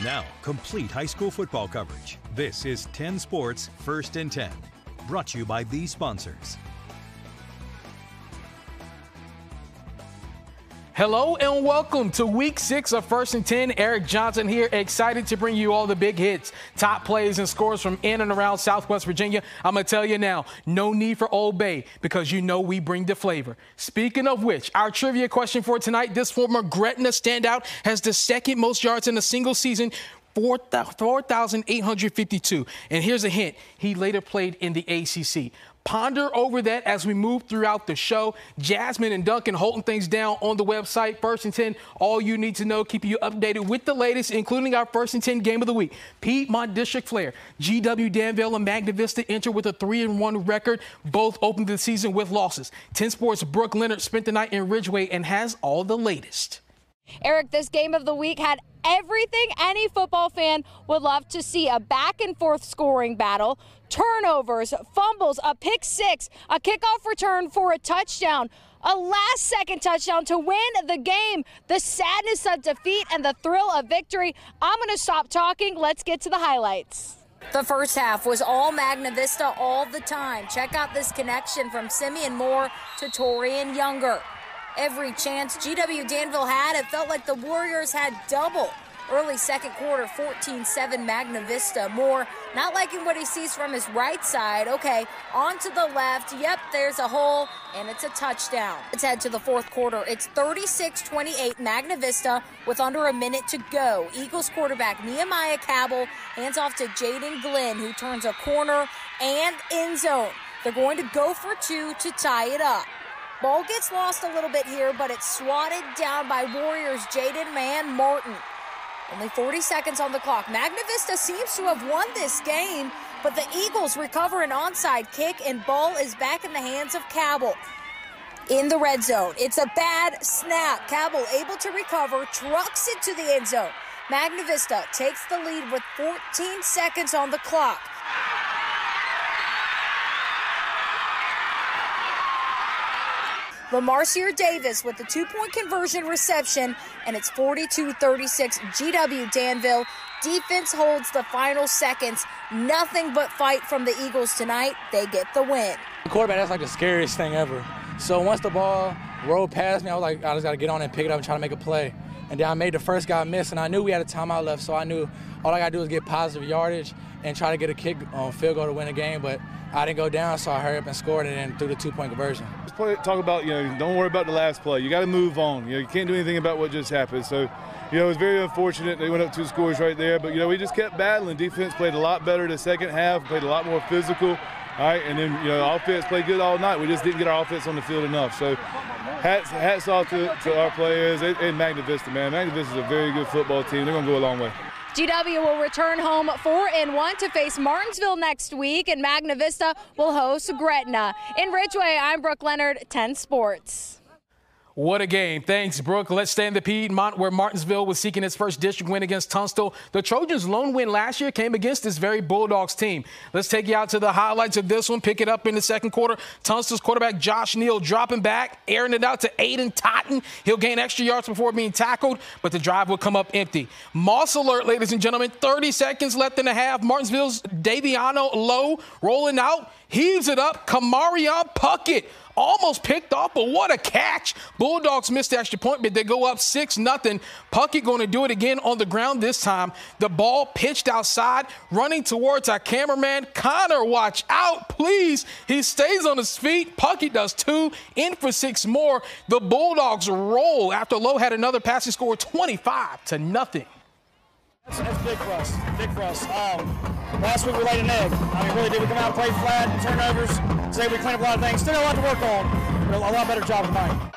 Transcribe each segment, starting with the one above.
Now, complete high school football coverage. This is 10 Sports First and 10. Brought to you by these sponsors. Hello and welcome to Week 6 of First and 10. Eric Johnson here, excited to bring you all the big hits, top plays and scores from in and around Southwest Virginia. I'm going to tell you now, no need for Old Bay because you know we bring the flavor. Speaking of which, our trivia question for tonight, this former Gretna standout has the second most yards in a single season, 4,852. And here's a hint, he later played in the ACC. Ponder over that as we move throughout the show. Jasmine and Duncan holding things down on the website. First and 10, all you need to know, keeping you updated with the latest, including our First and 10 game of the week. Piedmont District Flair, GW Danville and Magna Vista enter with a 3-1 record. Both opened the season with losses. 10 Sports' Brooke Leonard spent the night in Ridgeway and has all the latest. Eric, this game of the week had everything any football fan would love to see. A back-and-forth scoring battle, turnovers, fumbles, a pick six, a kickoff return for a touchdown, a last-second touchdown to win the game, the sadness of defeat and the thrill of victory. I'm going to stop talking. Let's get to the highlights. The first half was all Magna Vista all the time. Check out this connection from Simeon Moore to Torian Younger. Every chance GW Danville had, it felt like the Warriors had double. Early second quarter, 14-7 Magna Vista. Moore not liking what he sees from his right side. Okay, on to the left. Yep, there's a hole, and it's a touchdown. Let's head to the fourth quarter. It's 36-28 Magna Vista with under a minute to go. Eagles quarterback Nehemiah Cabell hands off to Jaden Glenn, who turns a corner and end zone. They're going to go for two to tie it up. Ball gets lost a little bit here, but it's swatted down by Warriors' Jaden Man Martin. Only 40 seconds on the clock. Magna Vista seems to have won this game, but the Eagles recover an onside kick, and ball is back in the hands of Cabell. In the red zone, it's a bad snap. Cabell able to recover, trucks it to the end zone. Magna Vista takes the lead with 14 seconds on the clock. Lamarcier Davis with the two-point conversion reception, and it's 42-36 GW Danville. Defense holds the final seconds. Nothing but fight from the Eagles tonight. They get the win. The quarterback, that's like the scariest thing ever. So once the ball rolled past me, I was like, I just got to get on and pick it up and try to make a play. And then I made the first guy miss, and I knew we had a timeout left, so I knew all I got to do was get positive yardage and try to get a kick on field goal to win the game. But I didn't go down, so I hurried up and scored and then threw the two-point conversion. Talk about, don't worry about the last play. You got to move on. You can't do anything about what just happened. So, it was very unfortunate. They went up 2 scores right there. But, we just kept battling. Defense played a lot better the second half, played a lot more physical. All right, and then, offense played good all night. We just didn't get our offense on the field enough. So, hats off to our players and Magna Vista, man. Magna Vista is a very good football team. They're going to go a long way. GW will return home 4-1 to face Martinsville next week, and Magna Vista will host Gretna. In Ridgeway, I'm Brooke Leonard, 10 Sports. What a game. Thanks, Brooke. Let's stay in the Piedmont, where Martinsville was seeking its first district win against Tunstall. The Trojans' lone win last year came against this very Bulldogs team. Let's take you out to the highlights of this one. Pick it up in the second quarter. Tunstall's quarterback Josh Neal dropping back, airing it out to Aiden Totten. He'll gain extra yards before being tackled, but the drive will come up empty. Moss alert, ladies and gentlemen. 30 seconds left in the half. Martinsville's Daviano Lowe rolling out. Heaves it up. Kamarion Puckett almost picked off, but what a catch. Bulldogs missed the extra point, but they go up 6-0. Puckett going to do it again on the ground this time. The ball pitched outside, running towards our cameraman. Connor, watch out, please. He stays on his feet. Puckett does 2, in for 6 more. The Bulldogs roll after Lowe had another passing score, 25-0. That's big for us. Big for us. Last week we laid an egg. Really did. We come out and play flat, turnovers. Today we cleaned up a lot of things. Still got a lot to work on. But a lot better job tonight.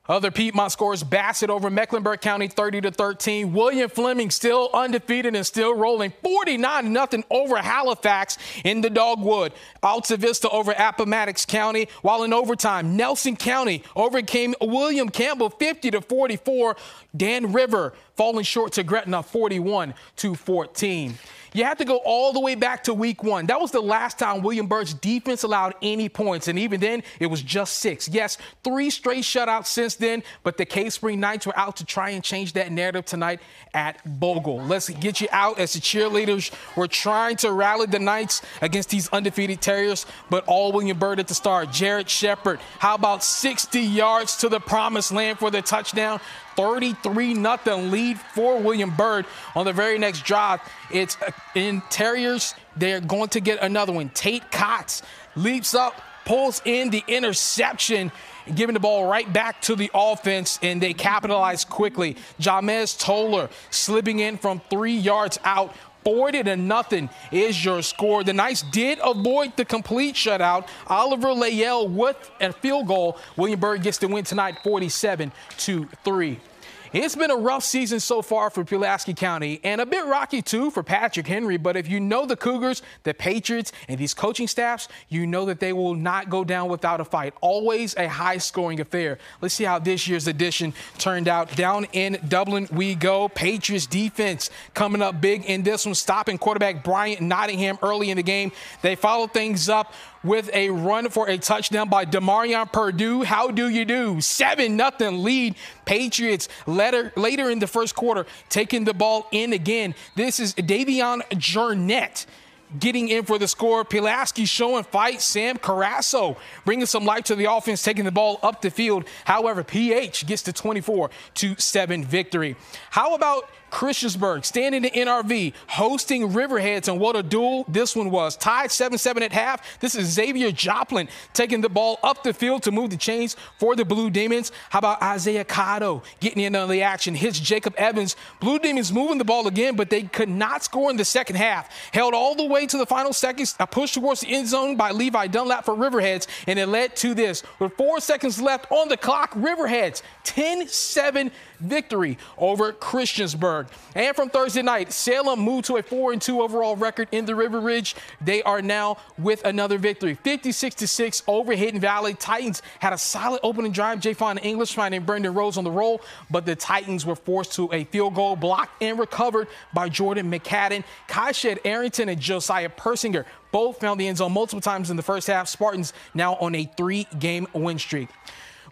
Other Piedmont scores: Bassett over Mecklenburg County 30-13. William Fleming still undefeated and still rolling, 49-0 over Halifax in the Dogwood. Alta Vista over Appomattox County, while in overtime Nelson County overcame William Campbell 50-44. Dan River falling short to Gretna 41-14. You have to go all the way back to week 1. That was the last time William Byrd's defense allowed any points, and even then, it was just 6. Yes, 3 straight shutouts since then. mixed in, but the K-Spring Knights were out to try and change that narrative tonight at Bogle. Let's get you out as the cheerleaders were trying to rally the Knights against these undefeated Terriers, but all William Byrd at the start. Jared Shepard, how about 60 yards to the promised land for the touchdown? 33-0 lead for William Byrd. On the very next drive, it's in Terriers. They're going to get another one. Tate Cox leaps up, pulls in the interception, giving the ball right back to the offense, and they capitalize quickly. Jamez Toller slipping in from 3 yards out. 40-0 is your score. The Knights did avoid the complete shutout. Oliver Layell with a field goal. William Byrd gets the win tonight, 47-3. It's been a rough season so far for Pulaski County, and a bit rocky too for Patrick Henry. But if you know the Cougars, the Patriots, and these coaching staffs, you know that they will not go down without a fight. Always a high-scoring affair. Let's see how this year's edition turned out. Down in Dublin we go. Patriots defense coming up big in this one, stopping quarterback Bryant Nottingham early in the game. They follow things up with a run for a touchdown by Demarion Purdue. How do you do? 7-0 lead. Patriots later in the first quarter taking the ball in again. This is Davion Jurnett getting in for the score. Pulaski showing fight. Sam Carasso bringing some life to the offense, taking the ball up the field. However, PH gets the 24-7 victory. How about Christiansburg standing the NRV, hosting Riverheads, and what a duel this one was. Tied 7-7 at half. This is Xavier Joplin taking the ball up the field to move the chains for the Blue Demons. How about Isaiah Cotto getting in on the action? Hits Jacob Evans. Blue Demons moving the ball again, but they could not score in the second half. Held all the way to the final seconds. A push towards the end zone by Levi Dunlap for Riverheads, and it led to this. With 4 seconds left on the clock, Riverheads 10-7 victory over Christiansburg. And from Thursday night, Salem moved to a 4-2 overall record in the River Ridge. They are now with another victory, 56-6 over Hidden Valley. Titans had a solid opening drive. Jayfon English finding Brendan Rose on the roll, but the Titans were forced to a field goal, blocked and recovered by Jordan McCadden. Kaished Arrington and Josiah Persinger both found the end zone multiple times in the first half. Spartans now on a 3-game win streak.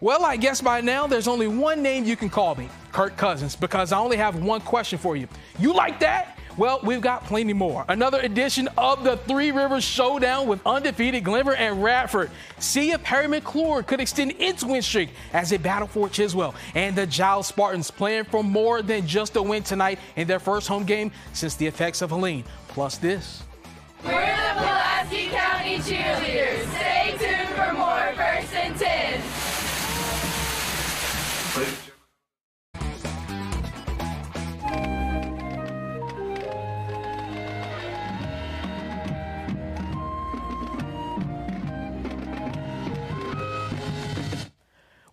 Well, I guess by now there's only one name you can call me, Kirk Cousins, because I only have one question for you. You like that? Well, we've got plenty more. Another edition of the Three Rivers Showdown with undefeated Glenvar and Radford. See if Harry McClure could extend its win streak as they battle for Chiswell. And the Giles Spartans playing for more than just a win tonight in their first home game since the effects of Helene. Plus this. We're the Pulaski County Cheerleaders. Stay tuned for more First and 10.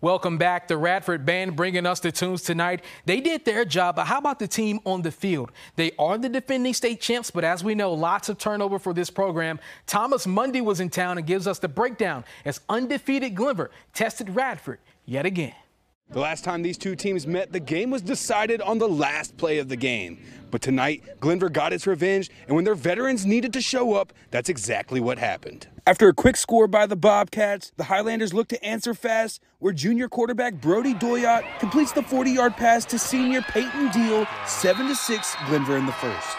Welcome back. The Radford Band bringing us the tunes tonight. They did their job, but how about the team on the field? They are the defending state champs, but as we know, lots of turnover for this program. Thomas Mundy was in town and gives us the breakdown as undefeated Glenvar tested Radford yet again. The last time these two teams met, the game was decided on the last play of the game. But tonight, Glenvar got its revenge, and when their veterans needed to show up, that's exactly what happened. After a quick score by the Bobcats, the Highlanders look to answer fast, where junior quarterback Brody Doyot completes the 40-yard pass to senior Peyton Deal, 7-6 Glenvar in the first.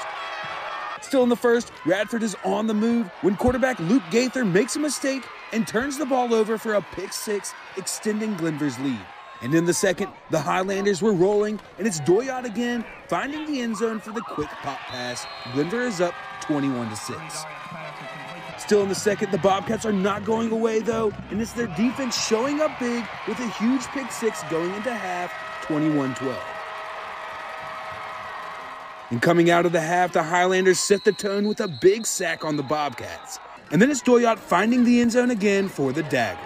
Still in the first, Radford is on the move when quarterback Luke Gaither makes a mistake and turns the ball over for a pick six, extending Glenvar's lead. And in the second, the Highlanders were rolling, and it's Doyot again, finding the end zone for the quick pop pass. Glenvar is up 21-6. Still in the second, the Bobcats are not going away, though, and it's their defense showing up big with a huge pick six going into half, 21-12. And coming out of the half, the Highlanders set the tone with a big sack on the Bobcats. And then it's Doyot finding the end zone again for the dagger.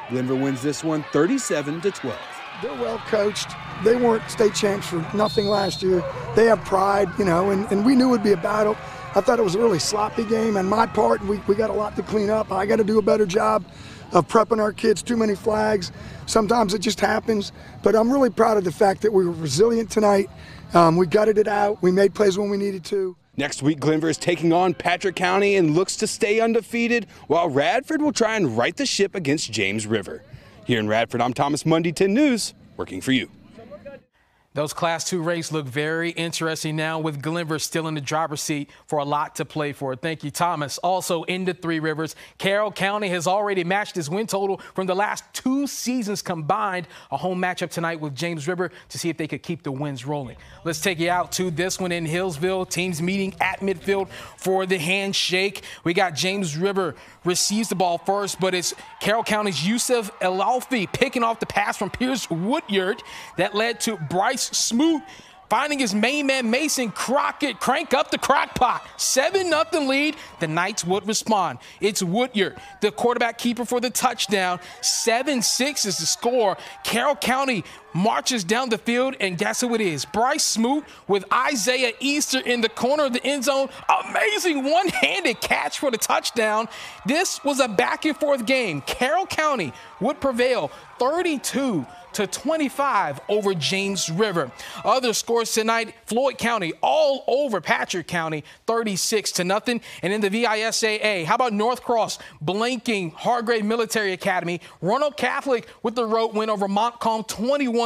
Glenvar wins this one 37-12. They're well coached. They weren't state champs for nothing last year. They have pride, and we knew it would be a battle. I thought it was a really sloppy game. On my part, we got a lot to clean up. I got to do a better job of prepping our kids. Too many flags. Sometimes it just happens. But I'm really proud of the fact that we were resilient tonight. We gutted it out. We made plays when we needed to. Next week, Glenvar is taking on Patrick County and looks to stay undefeated, while Radford will try and right the ship against James River. Here in Radford, I'm Thomas Mundy, 10 News. working for you. Those Class 2 races look very interesting now with Glenver still in the driver's seat for a lot to play for. Thank you, Thomas. Also in the Three Rivers, Carroll County has already matched his win total from the last 2 seasons combined. A home matchup tonight with James River to see if they could keep the wins rolling. Let's take you out to this one in Hillsville. Teams meeting at midfield for the handshake. We got James River receives the ball first, but it's Carroll County's Yusuf El-Alfi picking off the pass from Pierce Woodyard that led to Bryce Smoot finding his main man Mason Crockett crank up the crock pot. 7-0 lead. The Knights would respond. It's Woodyard, the quarterback keeper for the touchdown. 7-6 is the score. Carroll County marches down the field, and guess who it is? Bryce Smoot with Isaiah Easter in the corner of the end zone. Amazing one-handed catch for the touchdown. This was a back-and-forth game. Carroll County would prevail 32-25 over James River. Other scores tonight, Floyd County all over Patrick County, 36-0. And in the VISAA, how about North Cross blanking Hargrave Military Academy? Roanoke Catholic with the road win over Montcalm, 21-14.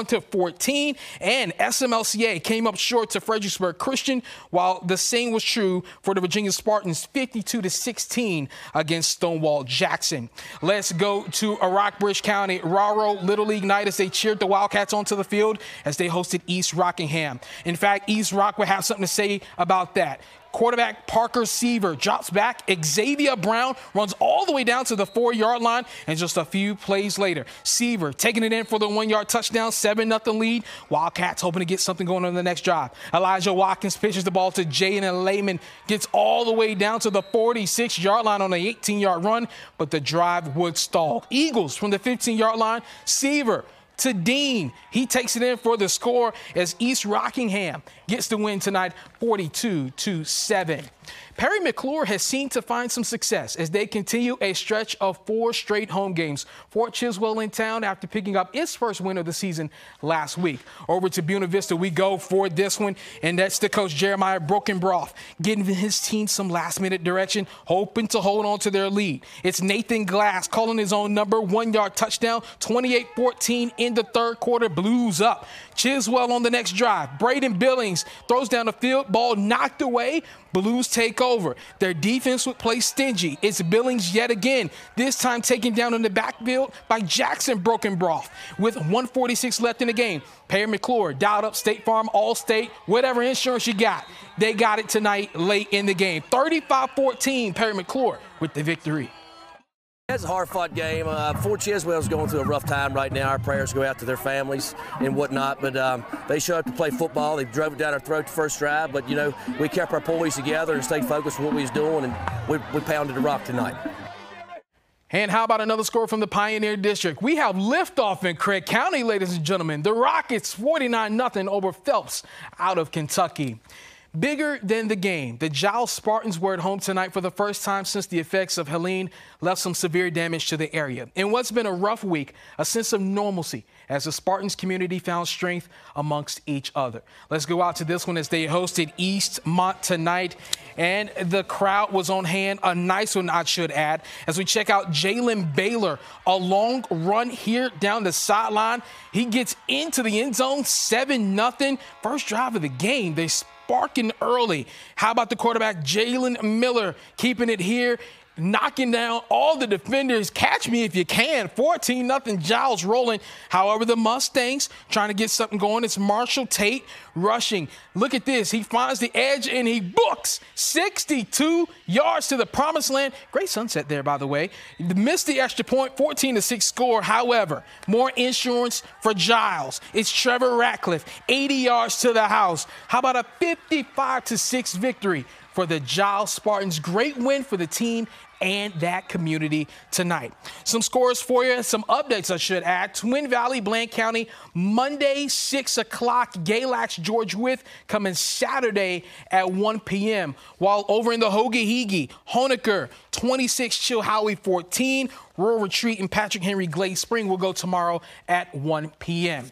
And SMLCA came up short to Fredericksburg Christian, while the same was true for the Virginia Spartans, 52-16 against Stonewall Jackson. Let's go to Rockbridge County. Raro Little League night as they cheered the Wildcats onto the field as they hosted East Rockingham. In fact, East Rock would have something to say about that. Quarterback Parker Seaver drops back. Xavier Brown runs all the way down to the 4-yard line, and just a few plays later, Seaver taking it in for the 1-yard touchdown, 7-0 lead. Wildcats hoping to get something going on the next drive. Elijah Watkins pitches the ball to Jaden Lehman, gets all the way down to the 46-yard line on an 18-yard run, but the drive would stall. Eagles from the 15-yard line, Seaver to Dean. He takes it in for the score as East Rockingham gets the win tonight, 42-7. Perry McClure has seemed to find some success as they continue a stretch of 4 straight home games. Fort Chiswell in town after picking up its first win of the season last week. Over to Buena Vista we go for this one, and that's the coach Jeremiah Brokenbroth giving his team some last-minute direction, hoping to hold on to their lead. It's Nathan Glass calling his own number, 1-yard touchdown, 28-14 in the third quarter. Blues up. Chiswell on the next drive. Braden Billings throws down the field, ball knocked away. Blues take over. Their defense would play stingy. It's Billings yet again, this time taken down in the backfield by Jackson Brokenbroth. With 1:46 left in the game, Perry McClure dialed up State Farm, Allstate, whatever insurance you got. They got it tonight late in the game. 35-14, Perry McClure with the victory. It's a hard-fought game. Fort Chiswell's going through a rough time right now. Our prayers go out to their families and whatnot, but they showed up to play football. They drove it down our throat the first drive, but, you know, we kept our poise together and stayed focused on what we was doing, and we pounded the rock tonight. And how about another score from the Pioneer District? We have liftoff in Craig County, ladies and gentlemen. The Rockets 49-0 over Phelps out of Kentucky. Bigger than the game, the Giles Spartans were at home tonight for the first time since the effects of Helene left some severe damage to the area. In what's been a rough week, a sense of normalcy as the Spartans community found strength amongst each other. Let's go out to this one as they hosted Eastmont tonight, and the crowd was on hand. A nice one, I should add, as we check out Jalen Baylor. A long run here down the sideline. He gets into the end zone, 7-0. First drive of the game. They sparking early. How about the quarterback, Jalen Miller, keeping it here, knocking down all the defenders. Catch me if you can. 14-0 Giles rolling. However, the Mustangs trying to get something going. It's Marshall Tate rushing. Look at this. He finds the edge and he books 62 yards to the promised land. Great sunset there, by the way. Missed the extra point, 14-6 score. However, more insurance for Giles. It's Trevor Ratcliffe, 80 yards to the house. How about a 55-6 victory for the Giles Spartans? Great win for the team and that community tonight. Some scores for you, some updates I should add. Twin Valley, Bland County, Monday, 6 o'clock. Galax, George Wythe coming Saturday at 1 p.m. While over in the Hogaheague, Honaker, 26, Chilhowie, 14. Rural Retreat and Patrick Henry Glade Spring will go tomorrow at 1 p.m.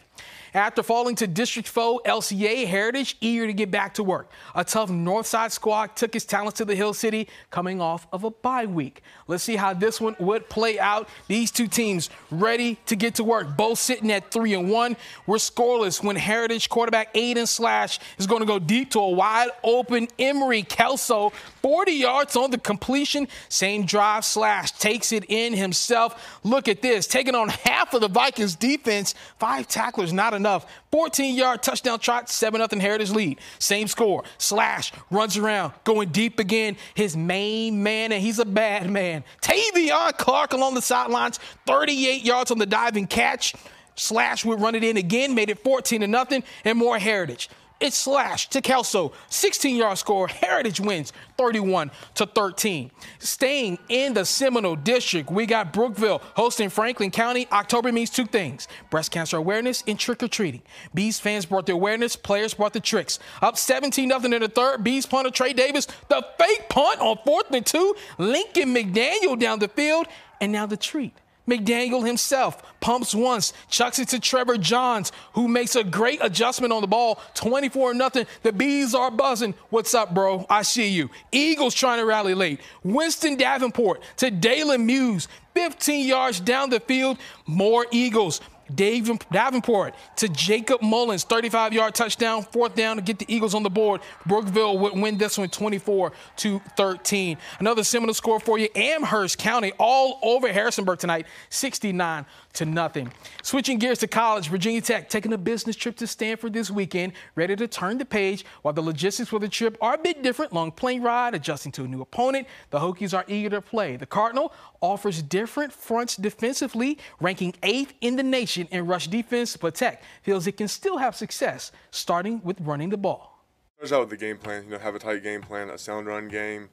After falling to district foe LCA, Heritage eager to get back to work. A tough Northside squad took its talents to the Hill City coming off of a bye week. Let's see how this one would play out. These two teams ready to get to work, both sitting at 3-1. We're scoreless when Heritage quarterback Aiden Slash is going to go deep to a wide open Emery Kelso. 40 yards on the completion. Same drive, Slash takes it in himself. Look at this, taking on half of the Vikings defense. 5 tacklers, not enough. 14-yard touchdown trot, 7-0 Heritage lead. Same score. Slash runs around, going deep again. His main man, and he's a bad man. Tavion Clark along the sidelines, 38 yards on the diving catch. Slash would run it in again, made it 14-0, and more Heritage. It's Slash to Kelso, 16-yard score. Heritage wins 31-13. Staying in the Seminole District, we got Brookville hosting Franklin County. October means 2 things: breast cancer awareness and trick-or-treating. Bees fans brought the awareness, players brought the tricks. Up 17-0 in the third. Bees punter Trey Davis, the fake punt on 4th and 2. Lincoln McDaniel down the field, and now the treat. McDaniel himself pumps once, chucks it to Trevor Johns, who makes a great adjustment on the ball. 24-0. The Bees are buzzing. What's up, bro? I see you. Eagles trying to rally late. Winston Davenport to Dalen Muse, 15 yards down the field. More Eagles. Davenport to Jacob Mullins, 35-yard touchdown, 4th down to get the Eagles on the board. Brookville would win this one 24-13. Another similar score for you. Amherst County all over Harrisonburg tonight, 69-0. Switching gears to college, Virginia Tech taking a business trip to Stanford this weekend, ready to turn the page. While the logistics for the trip are a bit different, long plane ride, adjusting to a new opponent, the Hokies are eager to play. The Cardinal offers different fronts defensively, ranking 8th in the nation in rush defense, but Tech feels it can still have success, starting with running the ball. Start out with the game plan, have a tight game plan, a sound run game,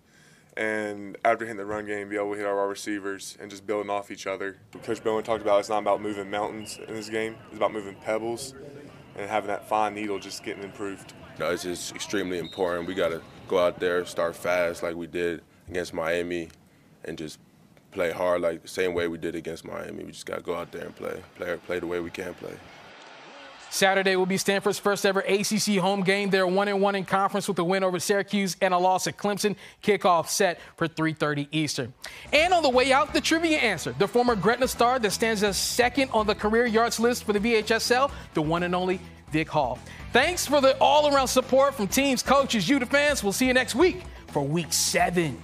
and after hitting the run game, be able to hit our wide receivers and just building off each other. Coach Bowen talked about it's not about moving mountains in this game, it's about moving pebbles and having that fine needle just getting improved. It's just extremely important. We got to go out there, start fast like we did against Miami, and just play hard like the same way we did against Miami. We just got to go out there and play the way we can play. Saturday will be Stanford's first ever ACC home game. They're 1-1 in conference with a win over Syracuse and a loss at Clemson. Kickoff set for 3:30 Eastern. And on the way out, the trivia answer. The former Gretna star that stands as 2nd on the career yards list for the VHSL, the one and only Vic Hall. Thanks for the all-around support from teams, coaches, you the fans. We'll see you next week for Week 7.